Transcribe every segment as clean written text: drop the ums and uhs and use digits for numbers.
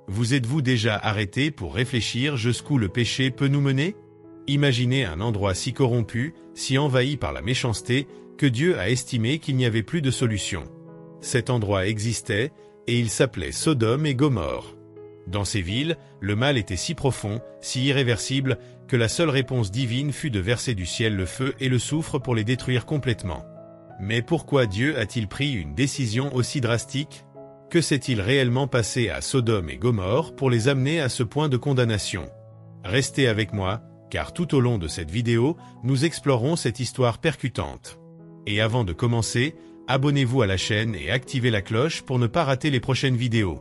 Vous êtes-vous déjà arrêté pour réfléchir jusqu'où le péché peut nous mener? Imaginez un endroit si corrompu, si envahi par la méchanceté, que Dieu a estimé qu'il n'y avait plus de solution. Cet endroit existait, et il s'appelait Sodome et Gomorrhe. Dans ces villes, le mal était si profond, si irréversible, que la seule réponse divine fut de verser du ciel le feu et le soufre pour les détruire complètement. Mais pourquoi Dieu a-t-il pris une décision aussi drastique? Que s'est-il réellement passé à Sodome et Gomorrhe pour les amener à ce point de condamnation? Restez avec moi, car tout au long de cette vidéo, nous explorerons cette histoire percutante. Et avant de commencer, abonnez-vous à la chaîne et activez la cloche pour ne pas rater les prochaines vidéos.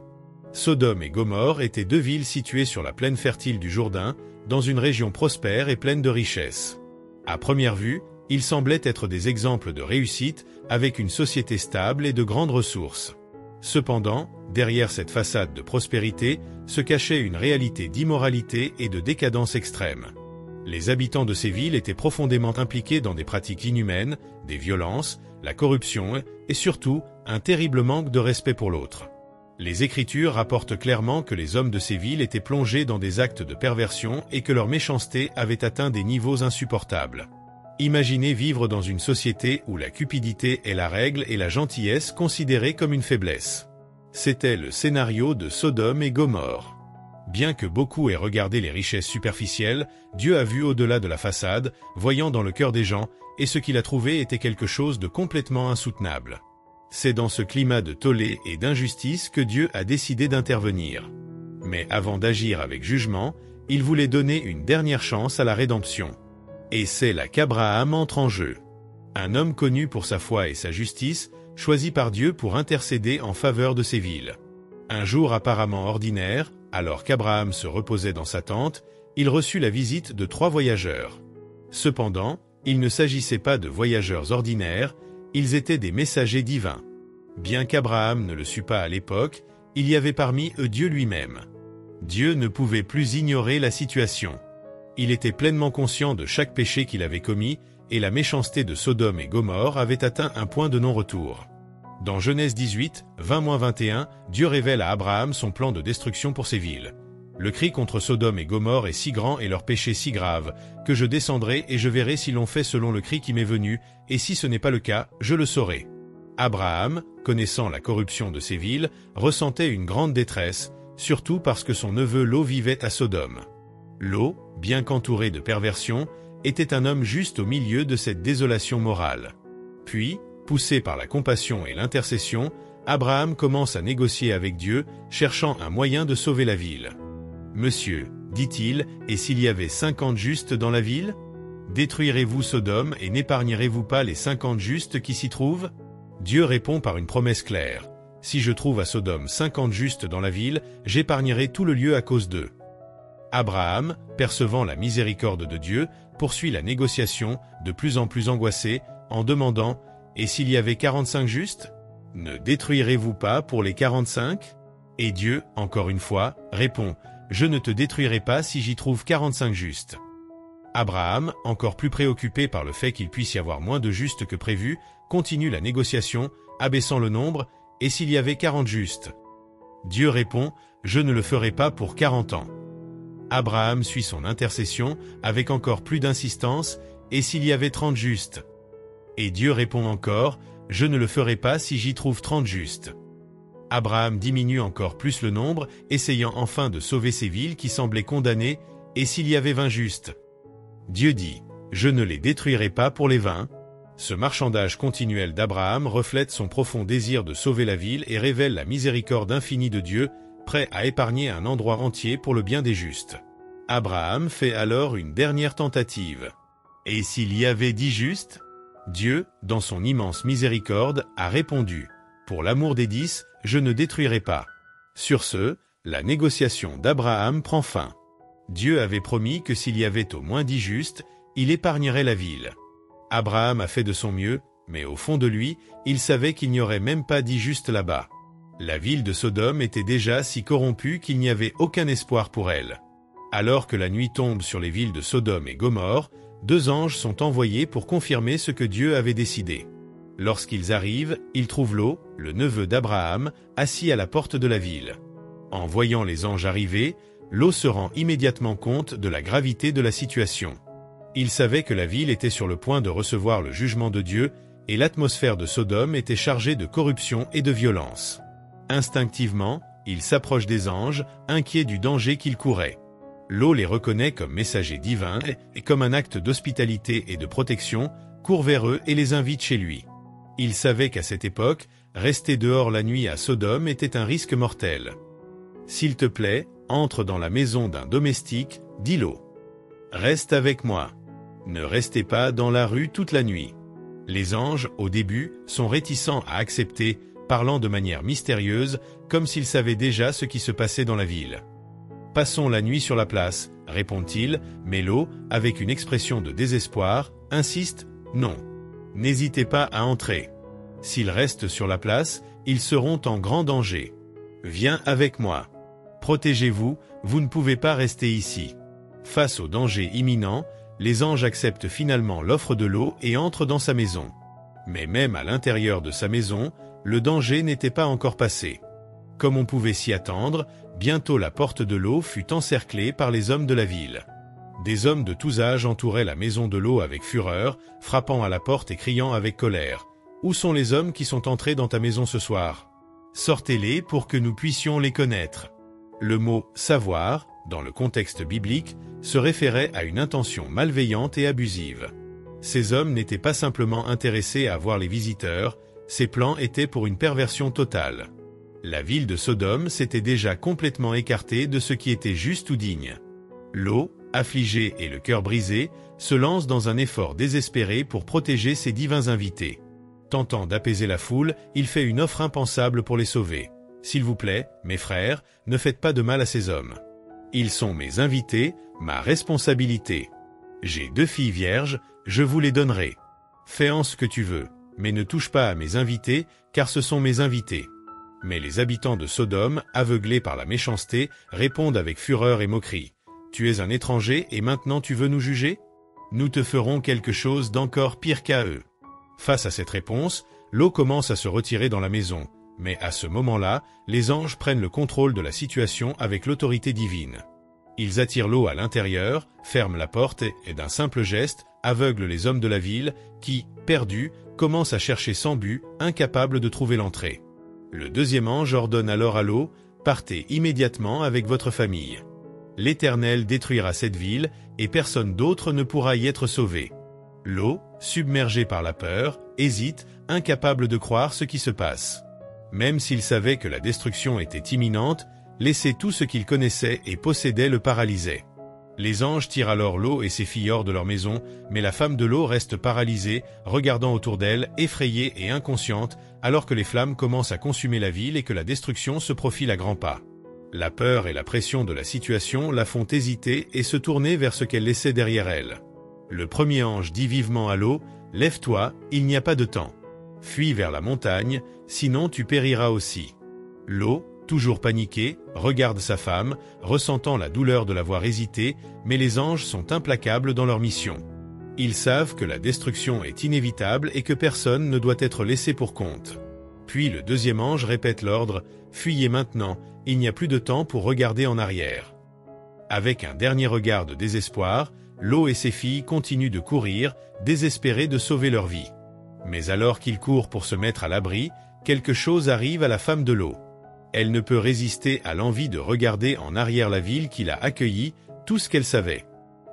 Sodome et Gomorrhe étaient deux villes situées sur la plaine fertile du Jourdain, dans une région prospère et pleine de richesses. À première vue, ils semblaient être des exemples de réussite, avec une société stable et de grandes ressources. Cependant, derrière cette façade de prospérité, se cachait une réalité d'immoralité et de décadence extrême. Les habitants de ces villes étaient profondément impliqués dans des pratiques inhumaines, des violences, la corruption et surtout, un terrible manque de respect pour l'autre. Les Écritures rapportent clairement que les hommes de ces villes étaient plongés dans des actes de perversion et que leur méchanceté avait atteint des niveaux insupportables. Imaginez vivre dans une société où la cupidité est la règle et la gentillesse considérée comme une faiblesse. C'était le scénario de Sodome et Gomorrhe. Bien que beaucoup aient regardé les richesses superficielles, Dieu a vu au-delà de la façade, voyant dans le cœur des gens, et ce qu'il a trouvé était quelque chose de complètement insoutenable. C'est dans ce climat de tollé et d'injustice que Dieu a décidé d'intervenir. Mais avant d'agir avec jugement, il voulait donner une dernière chance à la rédemption. Et c'est là qu'Abraham entre en jeu. Un homme connu pour sa foi et sa justice, choisi par Dieu pour intercéder en faveur de ces villes. Un jour apparemment ordinaire, alors qu'Abraham se reposait dans sa tente, il reçut la visite de 3 voyageurs. Cependant, il ne s'agissait pas de voyageurs ordinaires, ils étaient des messagers divins. Bien qu'Abraham ne le sût pas à l'époque, il y avait parmi eux Dieu lui-même. Dieu ne pouvait plus ignorer la situation. Il était pleinement conscient de chaque péché qu'il avait commis, et la méchanceté de Sodome et Gomorrhe avait atteint un point de non-retour. Dans Genèse 18, 20-21, Dieu révèle à Abraham son plan de destruction pour ces villes. Le cri contre Sodome et Gomorrhe est si grand et leur péché si grave, que je descendrai et je verrai si l'on fait selon le cri qui m'est venu, et si ce n'est pas le cas, je le saurai. Abraham, connaissant la corruption de ces villes, ressentait une grande détresse, surtout parce que son neveu Lot vivait à Sodome. Lot, bien qu'entouré de perversion, était un homme juste au milieu de cette désolation morale. Puis, poussé par la compassion et l'intercession, Abraham commence à négocier avec Dieu, cherchant un moyen de sauver la ville. « Monsieur, dit-il, et s'il y avait 50 justes dans la ville? Détruirez-vous Sodome et n'épargnerez-vous pas les 50 justes qui s'y trouvent? » Dieu répond par une promesse claire. « Si je trouve à Sodome 50 justes dans la ville, j'épargnerai tout le lieu à cause d'eux. » Abraham, percevant la miséricorde de Dieu, poursuit la négociation, de plus en plus angoissé, en demandant « Et s'il y avait 45 justes? Ne détruirez-vous pas pour les 45? » Et Dieu, encore une fois, répond « Je ne te détruirai pas si j'y trouve 45 justes. » Abraham, encore plus préoccupé par le fait qu'il puisse y avoir moins de justes que prévu, continue la négociation, abaissant le nombre « Et s'il y avait 40 justes? » Dieu répond « Je ne le ferai pas pour 40 ans. » Abraham suit son intercession, avec encore plus d'insistance « Et s'il y avait 30 justes? » Et Dieu répond encore « Je ne le ferai pas si j'y trouve 30 justes. » Abraham diminue encore plus le nombre, essayant enfin de sauver ces villes qui semblaient condamnées, « Et s'il y avait 20 justes? » Dieu dit « Je ne les détruirai pas pour les 20. » Ce marchandage continuel d'Abraham reflète son profond désir de sauver la ville et révèle la miséricorde infinie de Dieu, prêt à épargner un endroit entier pour le bien des justes. Abraham fait alors une dernière tentative. « Et s'il y avait 10 justes? » Dieu, dans son immense miséricorde, a répondu « Pour l'amour des 10, je ne détruirai pas. » Sur ce, la négociation d'Abraham prend fin. Dieu avait promis que s'il y avait au moins 10 justes, il épargnerait la ville. Abraham a fait de son mieux, mais au fond de lui, il savait qu'il n'y aurait même pas 10 justes là-bas. La ville de Sodome était déjà si corrompue qu'il n'y avait aucun espoir pour elle. Alors que la nuit tombe sur les villes de Sodome et Gomorrhe, 2 anges sont envoyés pour confirmer ce que Dieu avait décidé. Lorsqu'ils arrivent, ils trouvent Lot, le neveu d'Abraham, assis à la porte de la ville. En voyant les anges arriver, Lot se rend immédiatement compte de la gravité de la situation. Il savait que la ville était sur le point de recevoir le jugement de Dieu et l'atmosphère de Sodome était chargée de corruption et de violence. Instinctivement, il s'approche des anges, inquiet du danger qu'ils couraient. Lot les reconnaît comme messagers divins et comme un acte d'hospitalité et de protection, court vers eux et les invite chez lui. Il savait qu'à cette époque, rester dehors la nuit à Sodome était un risque mortel. « S'il te plaît, entre dans la maison d'un domestique, dit Lot. Reste avec moi. Ne restez pas dans la rue toute la nuit. » Les anges, au début, sont réticents à accepter, parlant de manière mystérieuse, comme s'ils savaient déjà ce qui se passait dans la ville. « Passons la nuit sur la place, répond-il, mais Lot, avec une expression de désespoir, insiste « Non. N'hésitez pas à entrer. S'ils restent sur la place, ils seront en grand danger. Viens avec moi. Protégez-vous, vous ne pouvez pas rester ici. » Face au danger imminent, les anges acceptent finalement l'offre de Lot et entrent dans sa maison. Mais même à l'intérieur de sa maison, le danger n'était pas encore passé. Comme on pouvait s'y attendre, bientôt la porte de Lot fut encerclée par les hommes de la ville. Des hommes de tous âges entouraient la maison de Lot avec fureur, frappant à la porte et criant avec colère. « Où sont les hommes qui sont entrés dans ta maison ce soir? Sortez-les pour que nous puissions les connaître. » Le mot « savoir », dans le contexte biblique, se référait à une intention malveillante et abusive. Ces hommes n'étaient pas simplement intéressés à voir les visiteurs, ces plans étaient pour une perversion totale. La ville de Sodome s'était déjà complètement écartée de ce qui était juste ou digne. Lot, affligé et le cœur brisé, se lance dans un effort désespéré pour protéger ses divins invités. Tentant d'apaiser la foule, il fait une offre impensable pour les sauver. « S'il vous plaît, mes frères, ne faites pas de mal à ces hommes. Ils sont mes invités, ma responsabilité. J'ai 2 filles vierges, je vous les donnerai. Fais en ce que tu veux, mais ne touche pas à mes invités, car ce sont mes invités. » Mais les habitants de Sodome, aveuglés par la méchanceté, répondent avec fureur et moquerie. « Tu es un étranger et maintenant tu veux nous juger? Nous te ferons quelque chose d'encore pire qu'à eux. » Face à cette réponse, Lot commence à se retirer dans la maison. Mais à ce moment-là, les anges prennent le contrôle de la situation avec l'autorité divine. Ils attirent Lot à l'intérieur, ferment la porte et d'un simple geste, aveuglent les hommes de la ville qui, perdus, commencent à chercher sans but, incapables de trouver l'entrée. Le deuxième ange ordonne alors à Lot, « Partez immédiatement avec votre famille. L'Éternel détruira cette ville et personne d'autre ne pourra y être sauvé. » Lot, submergé par la peur, hésite, incapable de croire ce qui se passe. Même s'il savait que la destruction était imminente, laisser tout ce qu'il connaissait et possédait le paralysait. Les anges tirent alors Lot et ses filles hors de leur maison, mais la femme de Lot reste paralysée, regardant autour d'elle, effrayée et inconsciente, alors que les flammes commencent à consumer la ville et que la destruction se profile à grands pas. La peur et la pression de la situation la font hésiter et se tourner vers ce qu'elle laissait derrière elle. Le premier ange dit vivement à Lot, « Lève-toi, il n'y a pas de temps. Fuis vers la montagne, sinon tu périras aussi. » Lot, toujours paniqué, regarde sa femme, ressentant la douleur de la voir hésiter, mais les anges sont implacables dans leur mission. Ils savent que la destruction est inévitable et que personne ne doit être laissé pour compte. Puis le deuxième ange répète l'ordre, « Fuyez maintenant, il n'y a plus de temps pour regarder en arrière. » Avec un dernier regard de désespoir, Lot et ses filles continuent de courir, désespérés de sauver leur vie. Mais alors qu'ils courent pour se mettre à l'abri, quelque chose arrive à la femme de Lot. Elle ne peut résister à l'envie de regarder en arrière la ville qui l'a accueillie, tout ce qu'elle savait.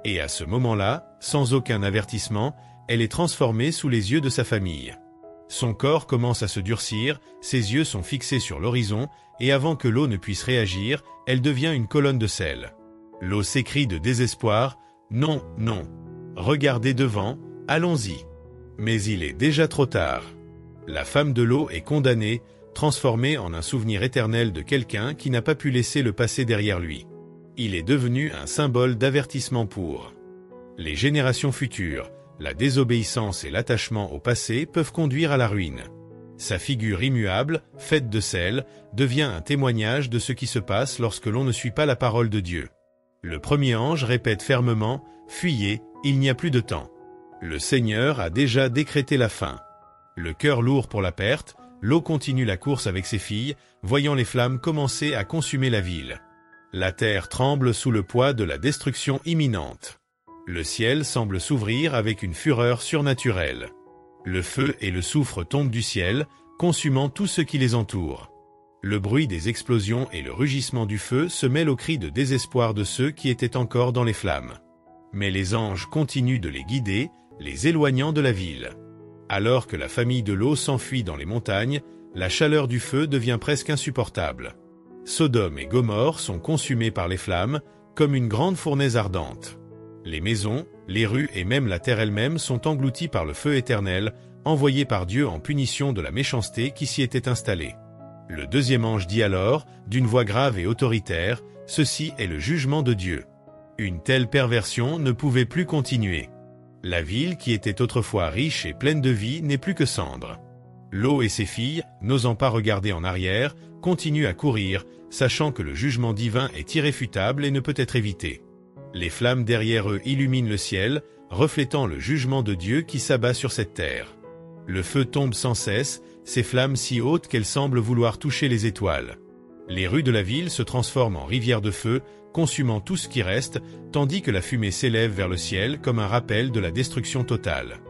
Et à ce moment-là, sans aucun avertissement, elle est transformée sous les yeux de sa famille. Son corps commence à se durcir, ses yeux sont fixés sur l'horizon, et avant que Lot ne puisse réagir, elle devient une colonne de sel. Lot s'écrie de désespoir, « Non, non. Regardez devant, allons-y. » Mais il est déjà trop tard. La femme de Lot est condamnée, transformée en un souvenir éternel de quelqu'un qui n'a pas pu laisser le passé derrière lui. Il est devenu un symbole d'avertissement pour les générations futures. La désobéissance et l'attachement au passé peuvent conduire à la ruine. Sa figure immuable, faite de sel, devient un témoignage de ce qui se passe lorsque l'on ne suit pas la parole de Dieu. Le premier ange répète fermement, « Fuyez, il n'y a plus de temps. Le Seigneur a déjà décrété la fin. » Le cœur lourd pour la perte, Lot continue la course avec ses filles, voyant les flammes commencer à consumer la ville. La terre tremble sous le poids de la destruction imminente. Le ciel semble s'ouvrir avec une fureur surnaturelle. Le feu et le soufre tombent du ciel, consumant tout ce qui les entoure. Le bruit des explosions et le rugissement du feu se mêlent aux cris de désespoir de ceux qui étaient encore dans les flammes. Mais les anges continuent de les guider, les éloignant de la ville. Alors que la famille de Lot s'enfuit dans les montagnes, la chaleur du feu devient presque insupportable. Sodome et Gomorrhe sont consumés par les flammes, comme une grande fournaise ardente. Les maisons, les rues et même la terre elle-même sont englouties par le feu éternel, envoyé par Dieu en punition de la méchanceté qui s'y était installée. Le deuxième ange dit alors, d'une voix grave et autoritaire, « Ceci est le jugement de Dieu. » Une telle perversion ne pouvait plus continuer. La ville, qui était autrefois riche et pleine de vie, n'est plus que cendre. Lot et ses filles, n'osant pas regarder en arrière, continuent à courir, sachant que le jugement divin est irréfutable et ne peut être évité. Les flammes derrière eux illuminent le ciel, reflétant le jugement de Dieu qui s'abat sur cette terre. Le feu tombe sans cesse, ces flammes si hautes qu'elles semblent vouloir toucher les étoiles. Les rues de la ville se transforment en rivières de feu, consumant tout ce qui reste, tandis que la fumée s'élève vers le ciel comme un rappel de la destruction totale.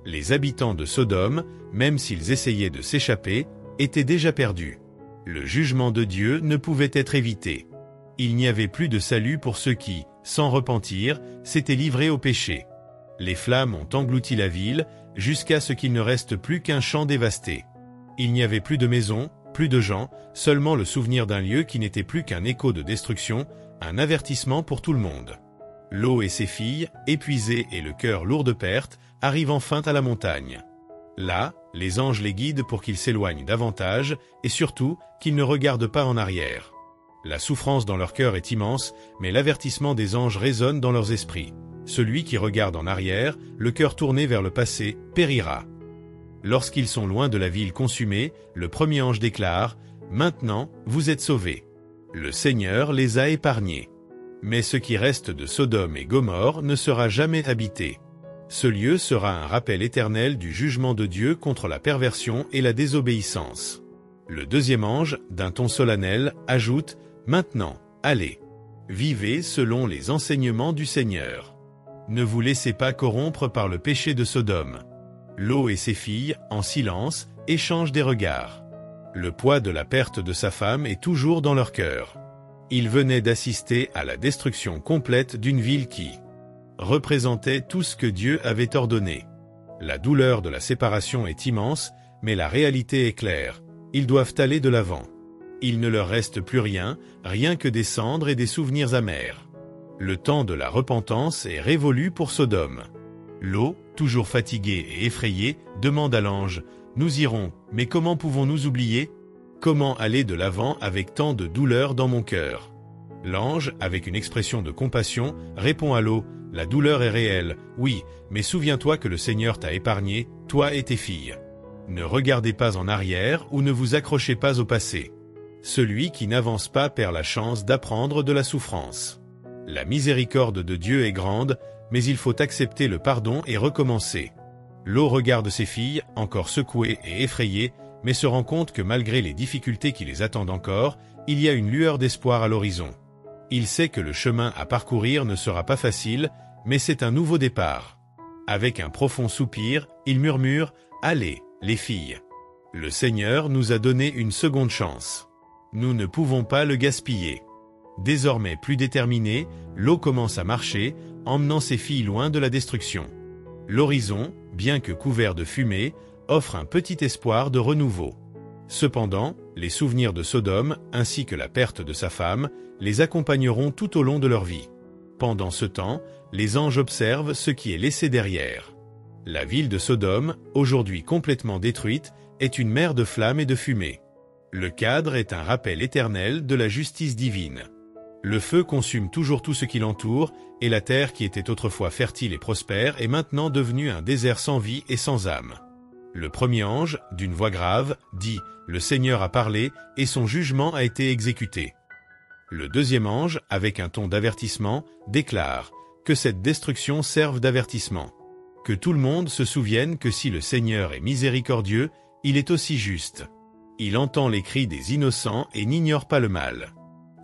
Les habitants de Sodome, même s'ils essayaient de s'échapper, étaient déjà perdus. Le jugement de Dieu ne pouvait être évité. Il n'y avait plus de salut pour ceux qui, sans repentir, s'étaient livrés au péché. Les flammes ont englouti la ville, jusqu'à ce qu'il ne reste plus qu'un champ dévasté. Il n'y avait plus de maisons, plus de gens, seulement le souvenir d'un lieu qui n'était plus qu'un écho de destruction, un avertissement pour tout le monde. Lot et ses filles, épuisées et le cœur lourd de pertes, arrivent enfin à la montagne. Là, les anges les guident pour qu'ils s'éloignent davantage, et surtout, qu'ils ne regardent pas en arrière. La souffrance dans leur cœur est immense, mais l'avertissement des anges résonne dans leurs esprits. Celui qui regarde en arrière, le cœur tourné vers le passé, périra. Lorsqu'ils sont loin de la ville consumée, le premier ange déclare « Maintenant, vous êtes sauvés. Le Seigneur les a épargnés. Mais ce qui reste de Sodome et Gomorrhe ne sera jamais habité. Ce lieu sera un rappel éternel du jugement de Dieu contre la perversion et la désobéissance. » Le deuxième ange, d'un ton solennel, ajoute « Maintenant, allez. Vivez selon les enseignements du Seigneur. Ne vous laissez pas corrompre par le péché de Sodome. » Lot et ses filles, en silence, échangent des regards. Le poids de la perte de sa femme est toujours dans leur cœur. Ils venaient d'assister à la destruction complète d'une ville qui représentait tout ce que Dieu avait ordonné. La douleur de la séparation est immense, mais la réalité est claire. Ils doivent aller de l'avant. Il ne leur reste plus rien, rien que des cendres et des souvenirs amers. Le temps de la repentance est révolu pour Sodome. Lot, toujours fatigué et effrayé, demande à l'ange « Nous irons, mais comment pouvons-nous oublier? Comment aller de l'avant avec tant de douleur dans mon cœur ?» L'ange, avec une expression de compassion, répond à Lot « La douleur est réelle, oui, mais souviens-toi que le Seigneur t'a épargné, toi et tes filles. Ne regardez pas en arrière ou ne vous accrochez pas au passé. Celui qui n'avance pas perd la chance d'apprendre de la souffrance. La miséricorde de Dieu est grande, mais il faut accepter le pardon et recommencer. » Lot regarde ses filles, encore secouées et effrayées, mais se rend compte que malgré les difficultés qui les attendent encore, il y a une lueur d'espoir à l'horizon. Il sait que le chemin à parcourir ne sera pas facile, mais c'est un nouveau départ. Avec un profond soupir, il murmure « Allez, les filles. Le Seigneur nous a donné une seconde chance. Nous ne pouvons pas le gaspiller. » Désormais plus déterminé, Lot commence à marcher, emmenant ses filles loin de la destruction. L'horizon, bien que couvert de fumée, offre un petit espoir de renouveau. Cependant, les souvenirs de Sodome, ainsi que la perte de sa femme, les accompagneront tout au long de leur vie. Pendant ce temps, les anges observent ce qui est laissé derrière. La ville de Sodome, aujourd'hui complètement détruite, est une mer de flammes et de fumée. Le cadre est un rappel éternel de la justice divine. Le feu consume toujours tout ce qui l'entoure, et la terre qui était autrefois fertile et prospère est maintenant devenue un désert sans vie et sans âme. Le premier ange, d'une voix grave, dit « Le Seigneur a parlé, et son jugement a été exécuté. » Le deuxième ange, avec un ton d'avertissement, déclare « Que cette destruction serve d'avertissement. Que tout le monde se souvienne que si le Seigneur est miséricordieux, il est aussi juste. Il entend les cris des innocents et n'ignore pas le mal.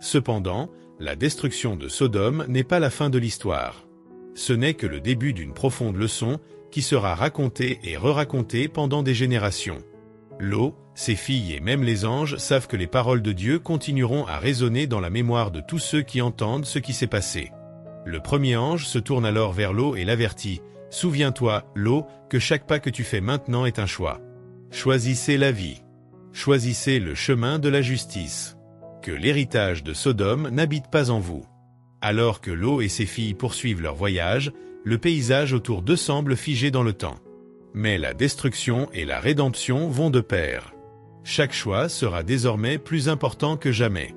Cependant, la destruction de Sodome n'est pas la fin de l'histoire. Ce n'est que le début d'une profonde leçon qui sera racontée et re-racontée pendant des générations. Lot, ses filles et même les anges savent que les paroles de Dieu continueront à résonner dans la mémoire de tous ceux qui entendent ce qui s'est passé. Le premier ange se tourne alors vers Lot et l'avertit. « Souviens-toi, Lot, que chaque pas que tu fais maintenant est un choix. Choisissez la vie. Choisissez le chemin de la justice. Que l'héritage de Sodome n'habite pas en vous. » Alors que Lot et ses filles poursuivent leur voyage, le paysage autour d'eux semble figé dans le temps. Mais la destruction et la rédemption vont de pair. Chaque choix sera désormais plus important que jamais.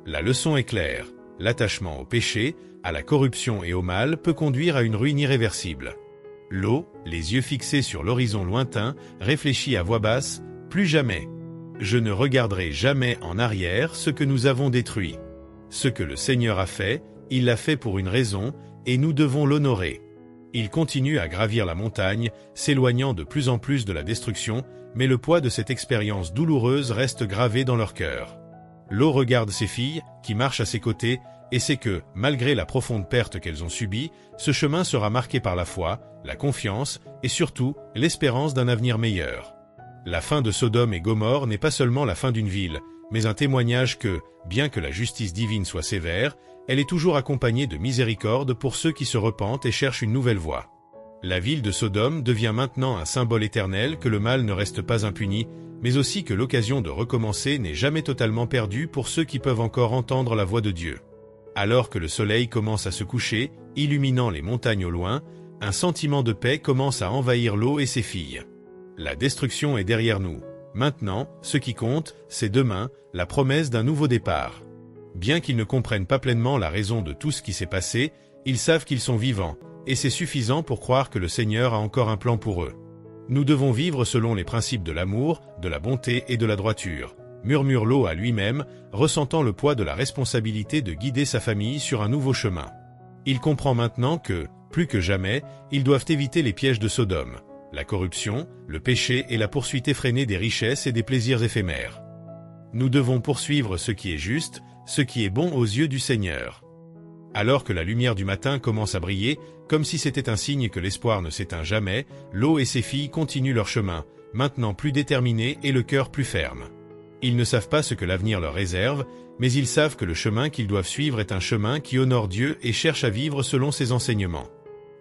La leçon est claire. L'attachement au péché, à la corruption et au mal peut conduire à une ruine irréversible. Lot, les yeux fixés sur l'horizon lointain, réfléchit à voix basse, « Plus jamais. Je ne regarderai jamais en arrière ce que nous avons détruit. Ce que le Seigneur a fait, il l'a fait pour une raison, et nous devons l'honorer. » Il continue à gravir la montagne, s'éloignant de plus en plus de la destruction, mais le poids de cette expérience douloureuse reste gravé dans leur cœur. Lot regarde ses filles, qui marchent à ses côtés, et sait que, malgré la profonde perte qu'elles ont subie, ce chemin sera marqué par la foi, la confiance, et surtout, l'espérance d'un avenir meilleur. La fin de Sodome et Gomorrhe n'est pas seulement la fin d'une ville, mais un témoignage que, bien que la justice divine soit sévère, elle est toujours accompagnée de miséricorde pour ceux qui se repentent et cherchent une nouvelle voie. La ville de Sodome devient maintenant un symbole éternel que le mal ne reste pas impuni, mais aussi que l'occasion de recommencer n'est jamais totalement perdue pour ceux qui peuvent encore entendre la voix de Dieu. Alors que le soleil commence à se coucher, illuminant les montagnes au loin, un sentiment de paix commence à envahir Lot et ses filles. La destruction est derrière nous. Maintenant, ce qui compte, c'est demain, la promesse d'un nouveau départ. Bien qu'ils ne comprennent pas pleinement la raison de tout ce qui s'est passé, ils savent qu'ils sont vivants, et c'est suffisant pour croire que le Seigneur a encore un plan pour eux. Nous devons vivre selon les principes de l'amour, de la bonté et de la droiture, murmure Lot à lui-même, ressentant le poids de la responsabilité de guider sa famille sur un nouveau chemin. Il comprend maintenant que, plus que jamais, ils doivent éviter les pièges de Sodome, la corruption, le péché et la poursuite effrénée des richesses et des plaisirs éphémères. Nous devons poursuivre ce qui est juste, ce qui est bon aux yeux du Seigneur. Alors que la lumière du matin commence à briller, comme si c'était un signe que l'espoir ne s'éteint jamais, Lot et ses filles continuent leur chemin, maintenant plus déterminés et le cœur plus ferme. Ils ne savent pas ce que l'avenir leur réserve, mais ils savent que le chemin qu'ils doivent suivre est un chemin qui honore Dieu et cherche à vivre selon ses enseignements.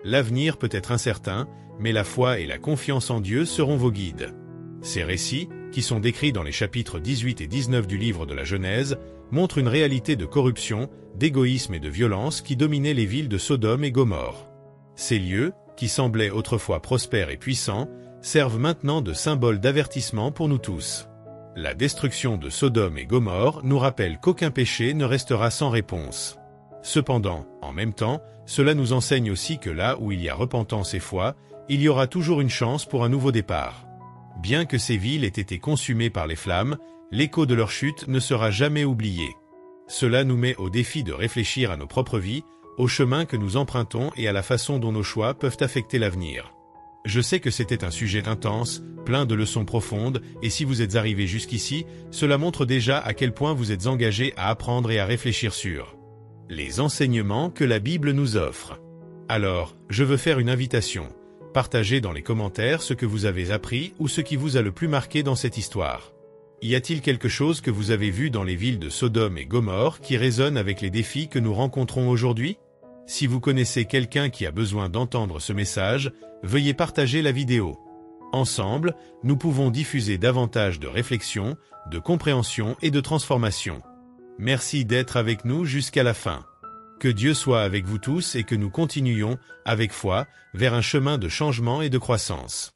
L'avenir peut être incertain, mais la foi et la confiance en Dieu seront vos guides. Ces récits, qui sont décrits dans les chapitres 18 et 19 du livre de la Genèse, montrent une réalité de corruption, d'égoïsme et de violence qui dominait les villes de Sodome et Gomorrhe. Ces lieux, qui semblaient autrefois prospères et puissants, servent maintenant de symbole d'avertissement pour nous tous. La destruction de Sodome et Gomorrhe nous rappelle qu'aucun péché ne restera sans réponse. Cependant, en même temps, cela nous enseigne aussi que là où il y a repentance et foi, il y aura toujours une chance pour un nouveau départ. Bien que ces villes aient été consumées par les flammes, l'écho de leur chute ne sera jamais oublié. Cela nous met au défi de réfléchir à nos propres vies, au chemin que nous empruntons et à la façon dont nos choix peuvent affecter l'avenir. Je sais que c'était un sujet intense, plein de leçons profondes, et si vous êtes arrivé jusqu'ici, cela montre déjà à quel point vous êtes engagé à apprendre et à réfléchir sur les enseignements que la Bible nous offre. Alors, je veux faire une invitation. Partagez dans les commentaires ce que vous avez appris ou ce qui vous a le plus marqué dans cette histoire. Y a-t-il quelque chose que vous avez vu dans les villes de Sodome et Gomorrhe qui résonne avec les défis que nous rencontrons aujourd'hui? Si vous connaissez quelqu'un qui a besoin d'entendre ce message, veuillez partager la vidéo. Ensemble, nous pouvons diffuser davantage de réflexion, de compréhension et de transformation. Merci d'être avec nous jusqu'à la fin. Que Dieu soit avec vous tous et que nous continuions, avec foi, vers un chemin de changement et de croissance.